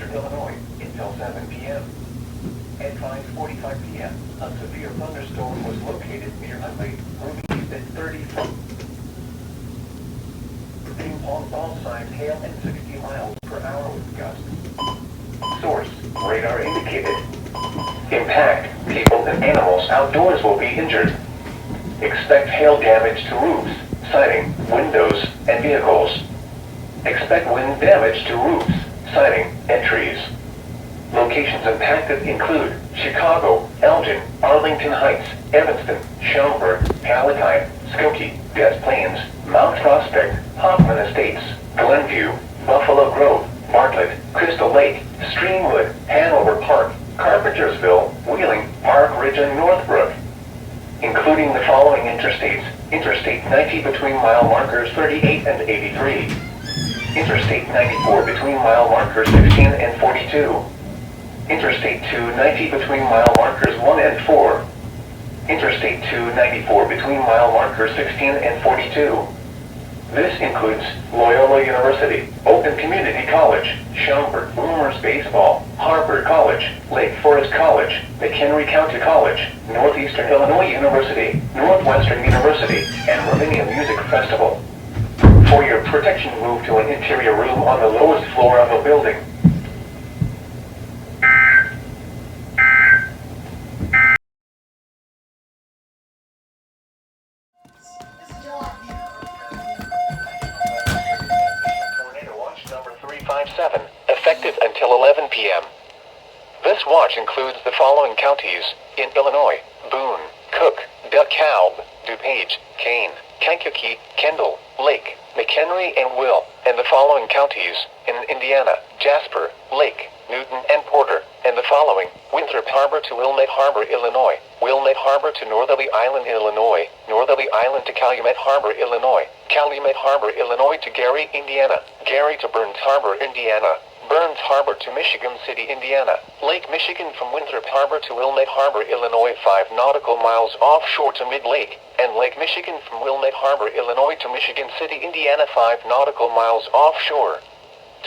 northeastern Illinois until 7 p.m. At 5:45 p.m., a severe thunderstorm was located near Huntley, moving east at 30 from all signs hail and 60 miles per hour with gusts. Source, radar indicated. Impact, people and animals outdoors will be injured. Expect hail damage to roofs, siding, windows, and vehicles. Expect wind damage to roofs, siding, and trees. Locations impacted include Chicago, Elgin, Arlington Heights, Evanston, Schaumburg, Palatine, Skokie, Des Plaines, Mount Prospect, Hoffman Estates, Glenview, Buffalo Grove, Bartlett, Crystal Lake, Streamwood, Hanover Park, Carpentersville, Wheeling, Park Ridge, and Northbrook. Including the following interstates: Interstate 90 between mile markers 38 and 83. Interstate 94 between mile markers 16 and 42. Interstate 290 between mile markers 1 and 4. Interstate 294 between mile markers 16 and 42. This includes Loyola University, Open Community College, Schaumburg Boomers Baseball, Harvard College, Lake Forest College, McHenry County College, Northeastern Illinois University, Northwestern University, and Ravinia Music Festival. For your protection, move to an interior room on the lowest floor of a building. Tornado Watch number 357, effective until 11 p.m. This watch includes the following counties in Illinois: Boone, Cook, DeKalb, DuPage, Kane, Kankakee, Kendall, Lake, McHenry, and Will, and the following counties in Indiana: Jasper, Lake, Newton, and Porter, and the following: Winthrop Harbor to Wilmette Harbor, Illinois, Wilmette Harbor to Northerly Island, Illinois, Northerly Island to Calumet Harbor, Illinois, Calumet Harbor, Illinois to Gary, Indiana, Gary to Burns Harbor, Indiana, Burns Harbor to Michigan City, Indiana, Lake Michigan from Winthrop Harbor to Wilmette Harbor, Illinois 5 nautical miles offshore to Mid-Lake, and Lake Michigan from Wilmette Harbor, Illinois to Michigan City, Indiana 5 nautical miles offshore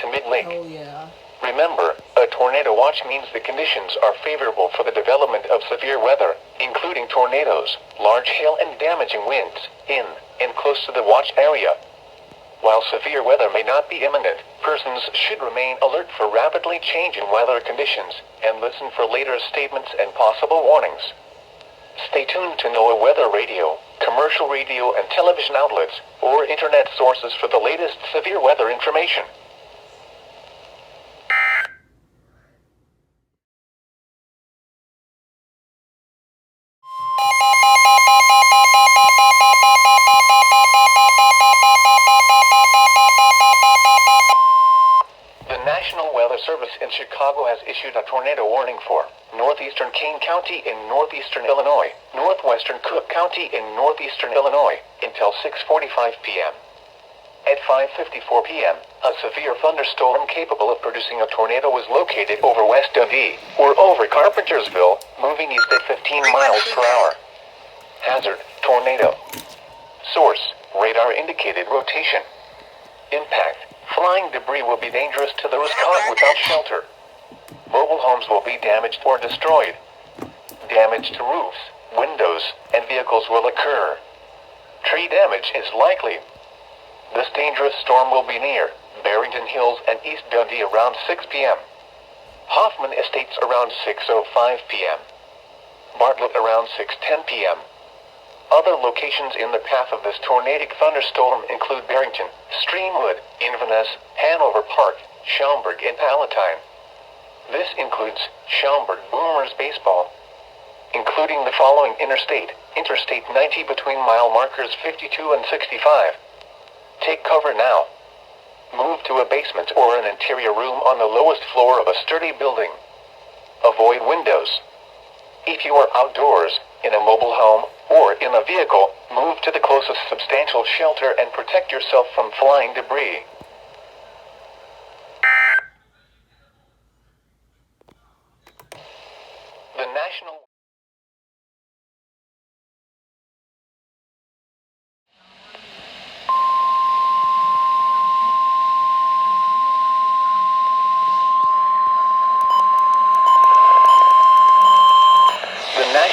to Mid-Lake. Oh yeah. Remember, a tornado watch means the conditions are favorable for the development of severe weather, including tornadoes, large hail and damaging winds, in and close to the watch area. While severe weather may not be imminent, persons should remain alert for rapidly changing weather conditions and listen for later statements and possible warnings. Stay tuned to NOAA weather radio, commercial radio and television outlets, or internet sources for the latest severe weather information. The National Weather Service in Chicago has issued a tornado warning for northeastern Kane County in northeastern Illinois, northwestern Cook County in northeastern Illinois, until 6:45 p.m. At 5:54 p.m., a severe thunderstorm capable of producing a tornado was located over west of E, or over Carpentersville, moving east at 15 miles per hour. Hazard: tornado. Source: radar indicated rotation. Impact: flying debris will be dangerous to those caught without shelter. Mobile homes will be damaged or destroyed. Damage to roofs, windows, and vehicles will occur. Tree damage is likely. This dangerous storm will be near Barrington Hills and East Dundee around 6 p.m. Hoffman Estates around 6:05 p.m. Bartlett around 6:10 p.m. Other locations in the path of this tornadic thunderstorm include Barrington, Streamwood, Inverness, Hanover Park, Schaumburg, and Palatine. This includes Schaumburg Boomers Baseball, including the following interstate: Interstate 90 between mile markers 52 and 65. Take cover now. Move to a basement or an interior room on the lowest floor of a sturdy building. Avoid windows. If you are outdoors, in a mobile home, or in a vehicle, move to the closest substantial shelter and protect yourself from flying debris. The National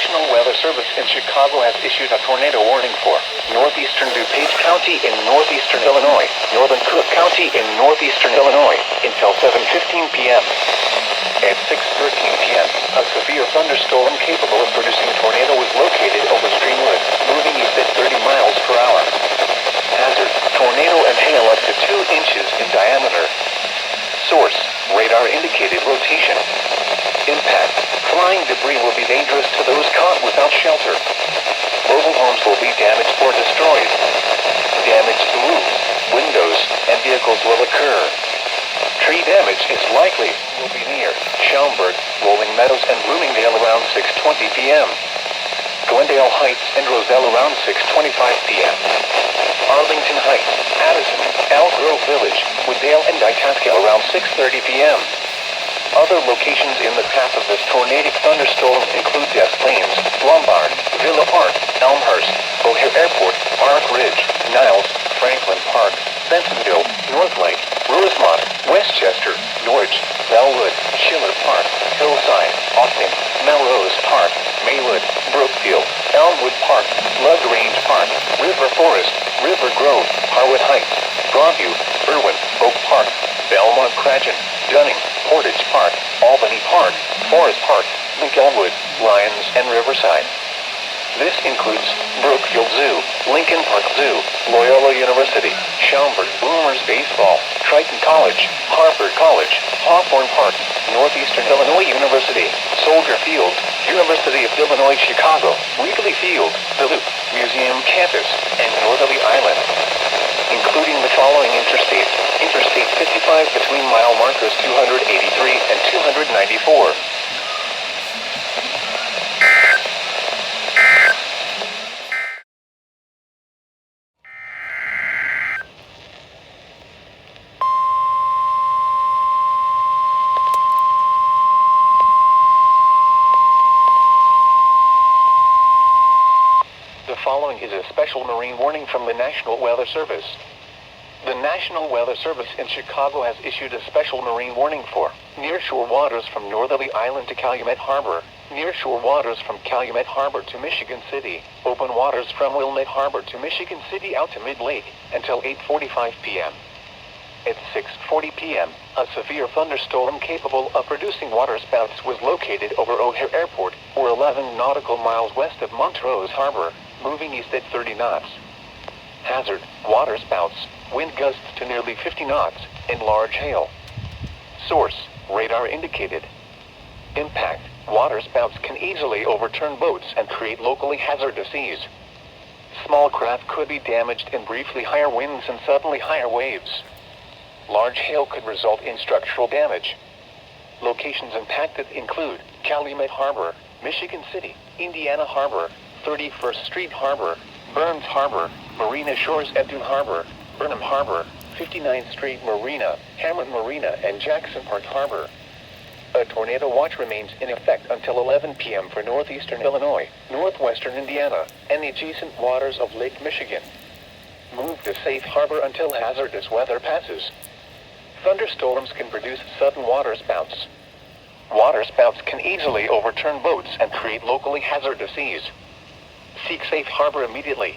National Weather Service in Chicago has issued a tornado warning for northeastern DuPage County in northeastern Illinois, northern Cook County in northeastern Illinois, until 7:15 p.m. At 6:13 p.m., a severe thunderstorm capable of producing a tornado was located over Streamwood, moving east at 30 miles per hour. Hazard, tornado and hail up to 2 inches in diameter. Source, radar indicated rotation. Impact, flying debris will be dangerous to those caught without shelter. Mobile homes will be damaged or destroyed. Damage to roofs, windows, and vehicles will occur. Tree damage is likely will be near Schaumburg, Rolling Meadows, and Bloomingdale around 6:20 p.m. Glendale Heights and Roselle around 6:25 p.m. Arlington Heights, Addison, Elk Grove Village, Wooddale, and Itasca around 6:30 p.m. Other locations in the path of this tornadic thunderstorm include Des Plaines, Lombard, Villa Park, Elmhurst, O'Hare Airport, Park Ridge, Niles, Franklin Park, Bentonville, Northlake, Rosemont, Westchester, Norwich, Bellwood, Schiller Park, Hillside, Austin, Melrose Park, Maywood, Brookfield, Elmwood Park, LaGrange Park, River Forest, River Grove, Harwood Heights, Broadview, Irwin, Oak Park, Belmont Cragen, Dunning, Portage Park, Albany Park, Forest Park, Lincolnwood, Lyons, and Riverside. This includes Brookfield Zoo, Lincoln Park Zoo, Loyola University, Schaumburg Boomers Baseball, Triton College, Harvard College, Hawthorne Park, Northeastern Illinois University, Soldier Field, University of Illinois Chicago, Wrigley Field, the Loop, Museum Campus, and Northerly Island. Including the following interstates: Interstate 55 between mile markers 283 and 294. The following is a special marine warning from the National Weather Service. The National Weather Service in Chicago has issued a special marine warning for nearshore waters from Northerly Island to Calumet Harbor, nearshore waters from Calumet Harbor to Michigan City, open waters from Wilmette Harbor to Michigan City out to Mid-Lake until 8:45 p.m. At 6:40 p.m., a severe thunderstorm capable of producing waterspouts was located over O'Hare Airport, or 11 nautical miles west of Montrose Harbor, moving east at 30 knots. Hazard, waterspouts, wind gusts to nearly 50 knots, and large hail. Source, radar indicated. Impact, waterspouts can easily overturn boats and create locally hazardous seas. Small craft could be damaged in briefly higher winds and suddenly higher waves. Large hail could result in structural damage. Locations impacted include Calumet Harbor, Michigan City, Indiana Harbor, 31st Street Harbor, Burns Harbor, Marina Shores at Dune Harbor, Burnham Harbor, 59th Street Marina, Hammond Marina, and Jackson Park Harbor. A tornado watch remains in effect until 11 p.m. for northeastern Illinois, northwestern Indiana, and the adjacent waters of Lake Michigan. Move to safe harbor until hazardous weather passes. Thunderstorms can produce sudden waterspouts. Waterspouts can easily overturn boats and create locally hazardous seas. Seek safe harbor immediately.